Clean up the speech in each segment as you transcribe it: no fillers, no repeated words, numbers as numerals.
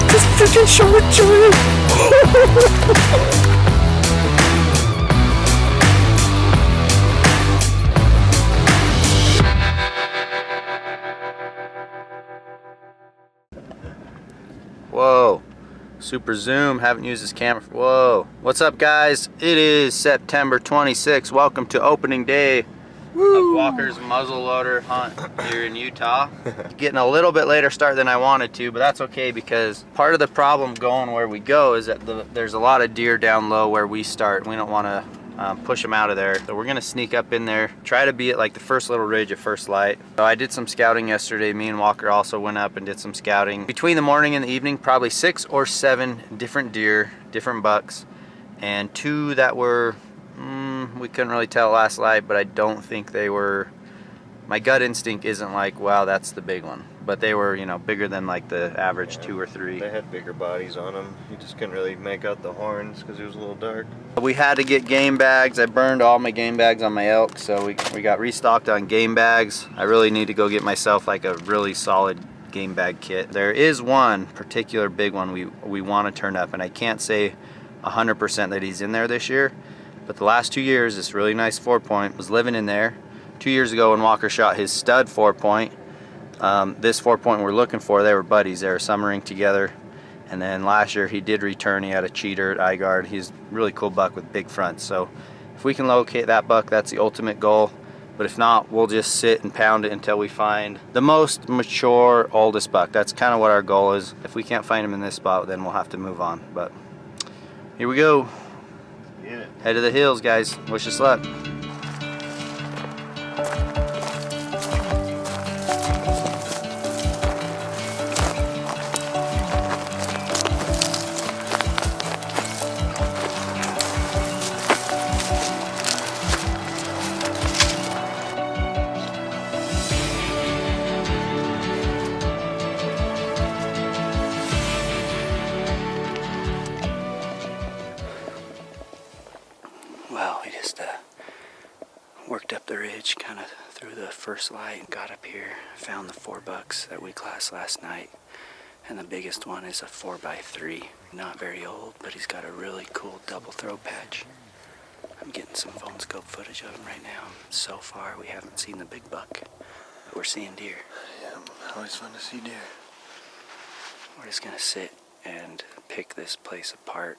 This freaking shark giant! Whoa. Super zoom, haven't used this camera. Whoa. What's up, guys? It is September 26th. Welcome to opening day of Walker's muzzleloader hunt here in Utah. Getting a little bit later start than I wanted to, but that's okay because part of the problem going where we go is that there's a lot of deer down low where we start. We don't want to push them out of there. So we're gonna sneak up in there, try to be at like the first little ridge at first light. So I did some scouting yesterday. Me and Walker also went up and did some scouting. Between the morning and the evening, probably 6 or 7 different deer, different bucks, and 2 that were, we couldn't really tell last light, but I don't think they were, my gut instinct isn't like, wow, that's the big one. But they were, you know, bigger than like the average 2 or 3. They had bigger bodies on them. You just couldn't really make out the horns because it was a little dark. We had to get game bags. I burned all my game bags on my elk, so we got restocked on game bags. I really need to go get myself like a really solid game bag kit. There is one particular big one we want to turn up, and I can't say 100% that he's in there this year, but the last 2 years, this really nice 4-point was living in there. 2 years ago when Walker shot his stud 4-point, this 4-point we're looking for, they were buddies. They were summering together. And then last year he did return. He had a cheater at eye guard. He's a really cool buck with big fronts. So if we can locate that buck, that's the ultimate goal. But if not, we'll just sit and pound it until we find the most mature, oldest buck. That's kind of what our goal is. If we can't find him in this spot, then we'll have to move on. But here we go. Yeah. Head to the hills, guys. Wish us luck. Well, we just worked up the ridge kind of through the first light, got up here, found the 4 bucks that we classed last night, and the biggest one is a 4x3. Not very old, but he's got a really cool double throw patch. I'm getting some phone scope footage of him right now. So far, we haven't seen the big buck, but we're seeing deer. Yeah, always fun to see deer. We're just gonna sit and pick this place apart.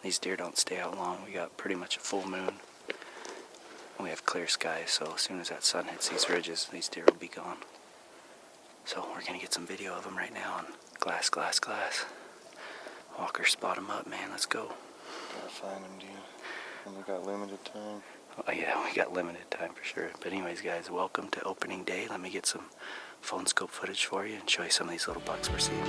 These deer don't stay out long. We got pretty much a full moon. We have clear skies, so as soon as that sun hits these ridges, these deer will be gone. So we're gonna get some video of them right now on glass. Walker, spot them up, man. Let's go. Gotta find them, dude. And we got limited time. Oh yeah, we got limited time for sure. But anyways, guys, welcome to opening day. Let me get some phone scope footage for you and show you some of these little bucks we're seeing.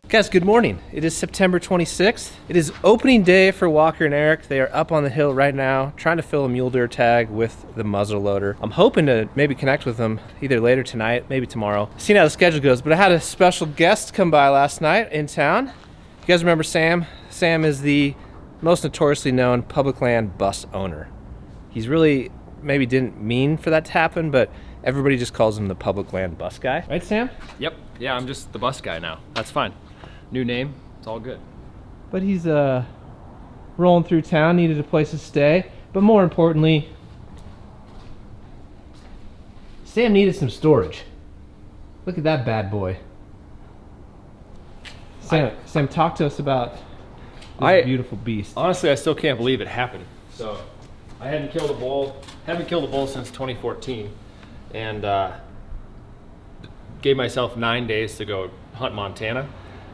Guys, good morning. It is September 26th. It is opening day for Walker and Eric. They are up on the hill right now trying to fill a mule deer tag with the muzzleloader. I'm hoping to maybe connect with them either later tonight, maybe tomorrow. Seeing how the schedule goes, but I had a special guest come by last night in town. You guys remember Sam? Sam is the most notoriously known public land bus owner. He's really maybe didn't mean for that to happen, but everybody just calls him the public land bus guy. Right, Sam? Yep. Yeah, I'm just the bus guy now. That's fine. New name. It's all good. But he's rolling through town, needed a place to stay. But more importantly, Sam needed some storage. Look at that bad boy. Sam, talk to us about this beautiful beast. Honestly, I still can't believe it happened. So, I haven't killed a bull since 2014, and gave myself 9 days to go hunt Montana,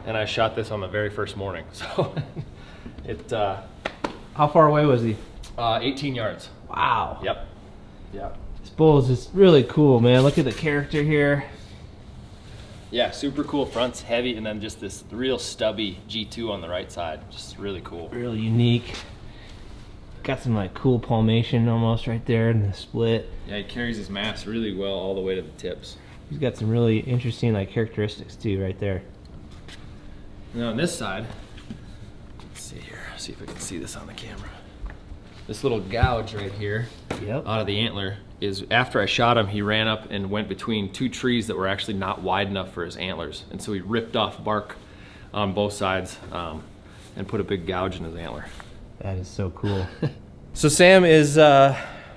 and I shot this on the very first morning. So, How far away was he? 18 yards. Wow. Yep. Yep. This bull is just really cool, man. Look at the character here. Yeah, super cool. Front's heavy, and then just this real stubby G2 on the right side. Just really cool. Really unique. Got some like cool palmation almost right there in the split. Yeah, he carries his mass really well all the way to the tips. He's got some really interesting like characteristics too right there. Now on this side, let's see here. See if I can see this on the camera. This little gouge right here, Yep. out of the antler, is after I shot him, he ran up and went between two trees that were actually not wide enough for his antlers. And so he ripped off bark on both sides and put a big gouge in his antler. That is so cool. So Sam is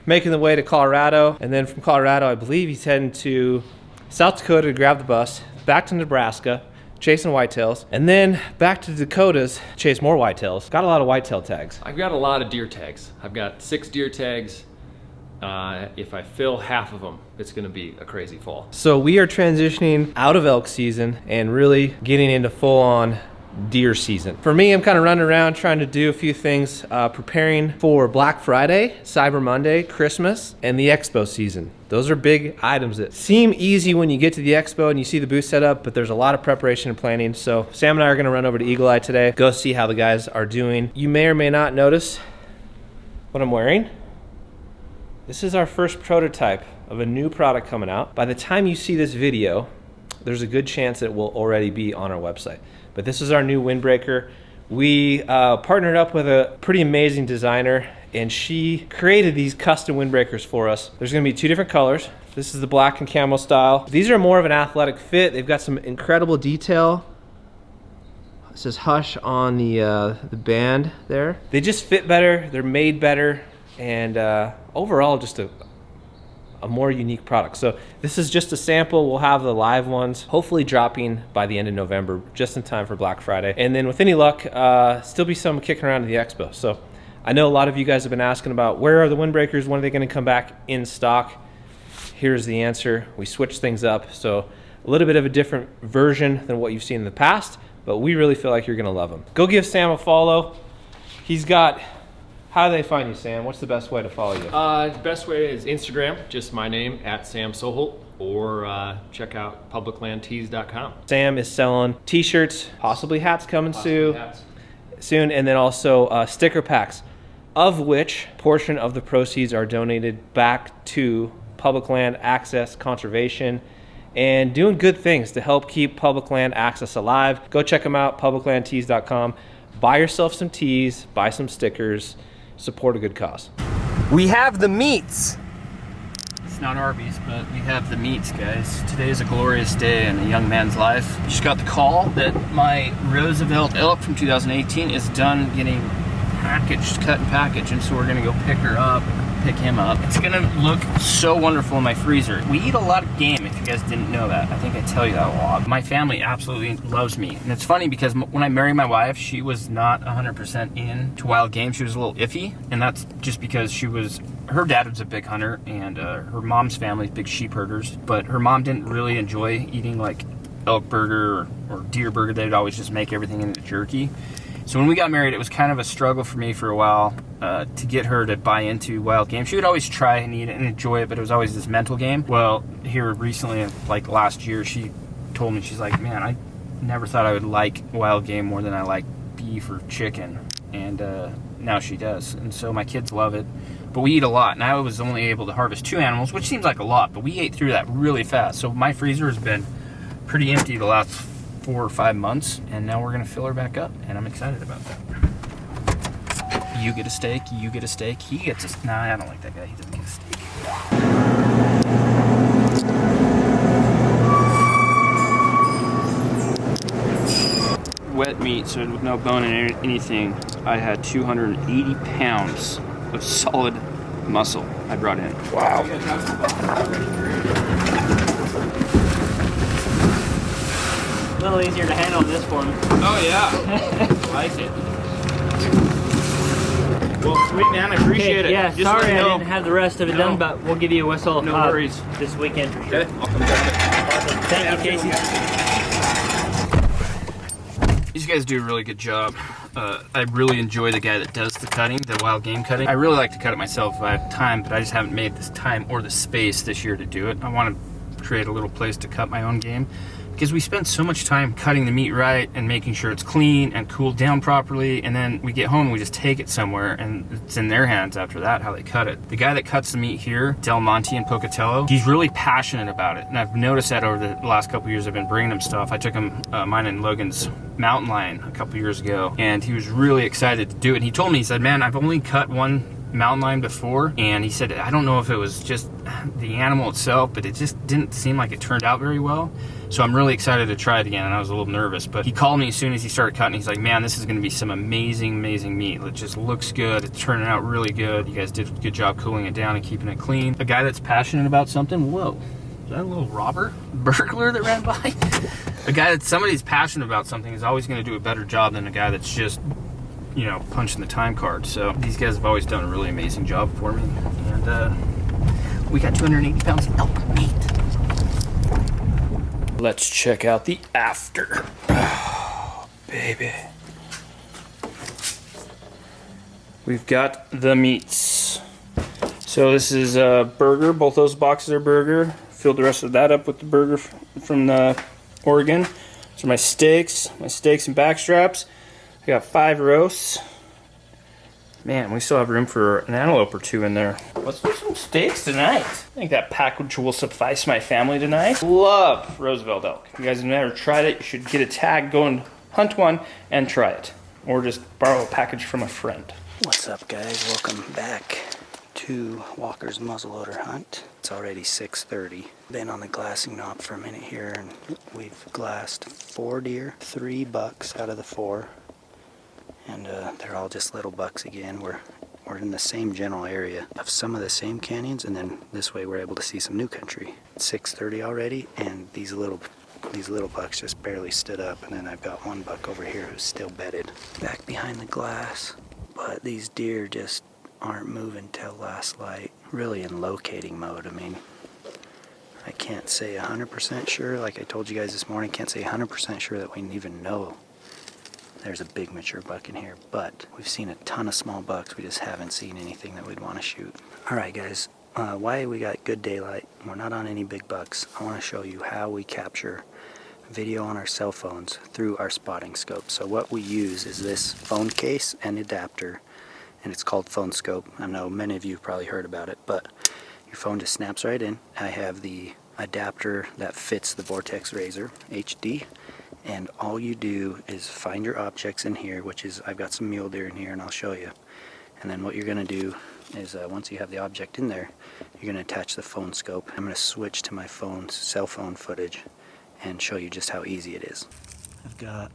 making the way to Colorado, and then from Colorado, I believe he's heading to South Dakota to grab the bus, back to Nebraska, chasing whitetails, and then back to the Dakotas, chase more whitetails. Got a lot of whitetail tags. I've got a lot of deer tags. I've got 6 deer tags. If I fill half of them, it's gonna be a crazy fall. So we are transitioning out of elk season and really getting into full-on deer season. For me, I'm kind of running around trying to do a few things, preparing for Black Friday, Cyber Monday, Christmas, and the expo season. Those are big items that seem easy when you get to the expo and you see the booth set up, but there's a lot of preparation and planning. So Sam and I are gonna run over to Eagle Eye today, go see how the guys are doing. You may or may not notice what I'm wearing. This is our first prototype of a new product coming out. By the time you see this video, there's a good chance it will already be on our website. But this is our new windbreaker. We partnered up with a pretty amazing designer, and she created these custom windbreakers for us. There's gonna be 2 different colors. This is the black and camo style. These are more of an athletic fit. They've got some incredible detail. It says Hush on the band there. They just fit better, they're made better, and overall just a more unique product. So this is just a sample. We'll have the live ones hopefully dropping by the end of November, just in time for Black Friday. And then with any luck, still be some kicking around at the expo. So I know a lot of you guys have been asking about where are the windbreakers, when are they gonna come back in stock? Here's the answer. We switched things up. So a little bit of a different version than what you've seen in the past, but we really feel like you're gonna love them. Go give Sam a follow. He's got, how do they find you, Sam? What's the best way to follow you? The best way is Instagram, just my name, @SamSoholt, or check out publiclandtees.com. Sam is selling t-shirts, possibly hats coming soon, and then also sticker packs, of which portion of the proceeds are donated back to public land access conservation and doing good things to help keep public land access alive. Go check them out, publiclandtees.com. Buy yourself some tees, buy some stickers, support a good cause. We have the meats. It's not Arby's, but we have the meats, guys. Today is a glorious day in a young man's life. Just got the call that my Roosevelt elk from 2018 is done getting packaged, cut and packaged, and so we're gonna go pick him up. It's gonna look so wonderful in my freezer. We eat a lot of game, if you guys didn't know that. I think I tell you that a lot. My family absolutely loves me. And it's funny because when I married my wife, she was not 100% into wild game. She was a little iffy, and that's just because her dad was a big hunter, and her mom's family's big sheep herders, but her mom didn't really enjoy eating like elk burger or deer burger. They'd always just make everything into jerky. So when we got married, it was kind of a struggle for me for a while to get her to buy into wild game. She would always try and eat it and enjoy it, but it was always this mental game. Well, here recently, like last year, she told me, she's like, man, I never thought I would like wild game more than I like beef or chicken. And now she does. And so my kids love it. But we eat a lot. And I was only able to harvest 2 animals, which seems like a lot, but we ate through that really fast. So my freezer has been pretty empty the last 4 or 5 months, and now we're gonna fill her back up, and I'm excited about that. You get a steak, you get a steak, he gets a, nah, I don't like that guy, he doesn't get a steak. Wet meat, so with no bone in anything, I had 280 pounds of solid muscle I brought in. Wow. A little easier to handle this one. Oh yeah, I like it. Well, sweet man, I appreciate it. Yeah, Just sorry let me I know. didn't have the rest of it done, but we'll give you a whistle. No worries. This weekend for sure. Okay, I'll come grab it. Awesome. Thank you, Casey. These guys do a really good job. I really enjoy the guy that does the cutting, the wild game cutting. I really like to cut it myself if I have time, but I just haven't made this time or the space this year to do it. I want to create a little place to cut my own game. because we spend so much time cutting the meat right and making sure it's clean and cooled down properly, and then we get home and we just take it somewhere and it's in their hands after that how they cut it. The guy that cuts the meat here, Del Monte in Pocatello, he's really passionate about it, and I've noticed that over the last couple years I've been bringing him stuff. I took him mine and Logan's mountain lion a couple years ago, and he was really excited to do it. And he told me, he said, man, I've only cut one mountain lion before, and he said, I don't know if it was just the animal itself, but it just didn't seem like it turned out very well. So I'm really excited to try it again, and I was a little nervous, but he called me as soon as he started cutting. He's like, man, this is gonna be some amazing meat. It just looks good. It's turning out really good. You guys did a good job cooling it down and keeping it clean. A guy that's passionate about something, whoa, is that a little robber? Burglar that ran by? A guy that somebody's passionate about something is always gonna do a better job than a guy that's just, you know, punching the time card. So these guys have always done a really amazing job for me, and we got 280 pounds of elk meat. Let's check out the after. Oh, baby. We've got the meats. So this is a burger. Both those boxes are burger. Filled the rest of that up with the burger from Oregon. So my steaks and back straps. I got 5 roasts. Man, we still have room for an antelope or 2 in there. Let's do some steaks tonight. I think that package will suffice my family tonight. Love Roosevelt elk. If you guys have never tried it, you should get a tag, go and hunt one, and try it. Or just borrow a package from a friend. What's up, guys? Welcome back to Walker's muzzleloader hunt. It's already 6:30. Been on the glassing knob for a minute here, and we've glassed 4 deer, 3 bucks out of the 4. And they're all just little bucks again. We're in the same general area of some of the same canyons, and then this way we're able to see some new country. It's 6:30 already, and these little bucks just barely stood up, and then I've got 1 buck over here who's still bedded back behind the glass. But these deer just aren't moving till last light. Really in locating mode. I mean, I can't say 100% sure. Like I told you guys this morning, can't say 100% sure that we even know there's a big mature buck in here, but we've seen a ton of small bucks. We just haven't seen anything that we'd want to shoot. Alright guys, why we got good daylight, we're not on any big bucks. I want to show you how we capture video on our cell phones through our spotting scope. So what we use is this phone case and adapter, and it's called Phone Scope. I know many of you have probably heard about it, but your phone just snaps right in. I have the adapter that fits the Vortex Razor HD, and all you do is find your objects in here, which is, I've got some mule deer in here and I'll show you. And then what you're going to do is once you have the object in there, you're going to attach the phone scope. I'm going to switch to my phone's cell phone footage and show you just how easy it is. I've got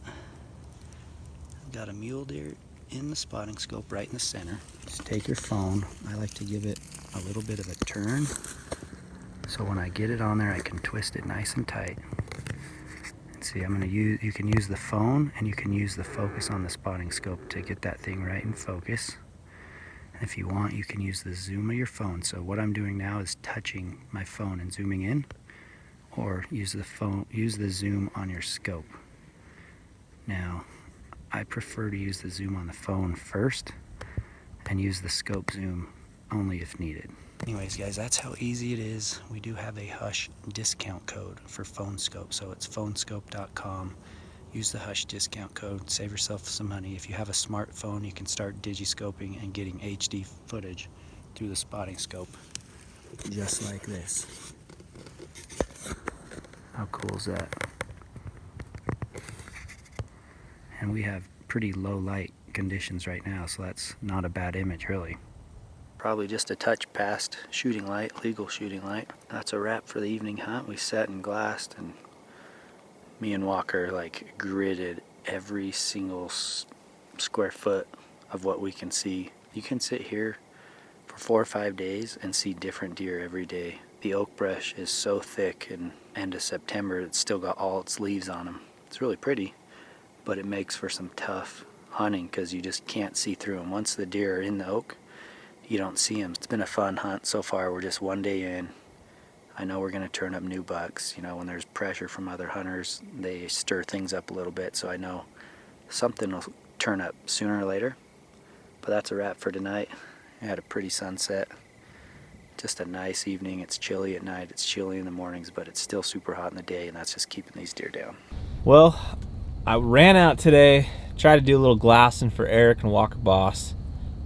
a mule deer in the spotting scope right in the center. Just take your phone. I like to give it a little bit of a turn, so when I get it on there I can twist it nice and tight. See, you can use the phone and you can use the focus on the spotting scope to get that thing right in focus. And if you want, you can use the zoom of your phone. So what I'm doing now is touching my phone and zooming in, or use the zoom on your scope. Now, I prefer to use the zoom on the phone first and use the scope zoom only if needed. Anyways guys, that's how easy it is. We do have a Hush discount code for Phone Scope, so it's phonescope.com. Use the Hush discount code, save yourself some money. If you have a smartphone, you can start digiscoping and getting HD footage through the spotting scope, just like this. How cool is that? And we have pretty low light conditions right now, so that's not a bad image really. Probably just a touch past shooting light, legal shooting light. That's a wrap for the evening hunt. We sat and glassed, and me and Walker like gridded every single square foot of what we can see. You can sit here for 4 or 5 days and see different deer every day. The oak brush is so thick, and end of September it's still got all its leaves on them. It's really pretty, but it makes for some tough hunting because you just can't see through them. Once the deer are in the oak, you don't see them. It's been a fun hunt so far. We're just 1 day in. I know we're going to turn up new bucks. You know, when there's pressure from other hunters, they stir things up a little bit, so I know something will turn up sooner or later. But that's a wrap for tonight. We had a pretty sunset, just a nice evening. It's chilly at night, it's chilly in the mornings, but it's still super hot in the day, and that's just keeping these deer down. Well, I ran out today, tried to do a little glassing for Eric and Walker Boss.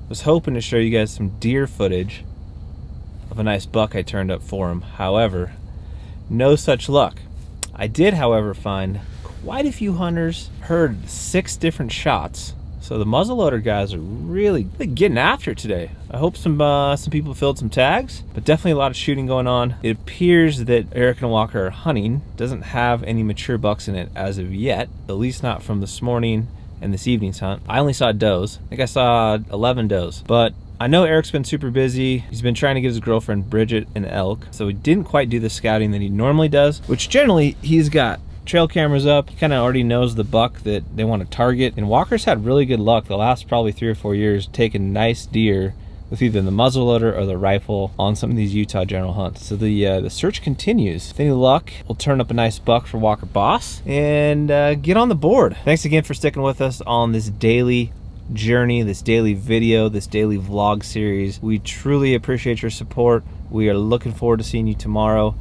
Was hoping to show you guys some deer footage of a nice buck I turned up for him. However, no such luck. I did, however, find quite a few hunters heard 6 different shots. So the muzzleloader guys are really getting after it today. I hope some people filled some tags, but definitely a lot of shooting going on. It appears that Eric and Walker are hunting. Doesn't have any mature bucks in it as of yet, at least not from this morning and this evening's hunt. I only saw does. I think I saw 11 does, but I know Eric's been super busy. He's been trying to get his girlfriend Bridget an elk, so he didn't quite do the scouting that he normally does, which generally he's got trail cameras up. He kind of already knows the buck that they want to target, and Walker's had really good luck the last probably 3 or 4 years taking nice deer with either the muzzleloader or the rifle on some of these Utah general hunts. So the search continues. With any luck, we'll turn up a nice buck for Walker Boss and get on the board. Thanks again for sticking with us on this daily journey, this daily video, this daily vlog series. We truly appreciate your support. We are looking forward to seeing you tomorrow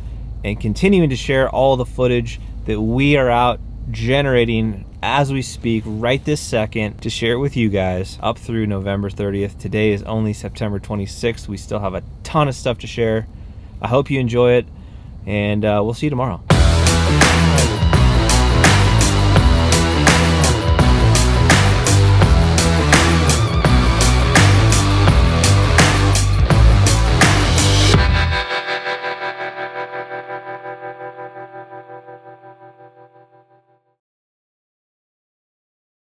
and continuing to share all the footage that we are out generating as we speak right this second to share it with you guys up through November 30th. Today is only September 26th. We still have a ton of stuff to share. I hope you enjoy it, and we'll see you tomorrow.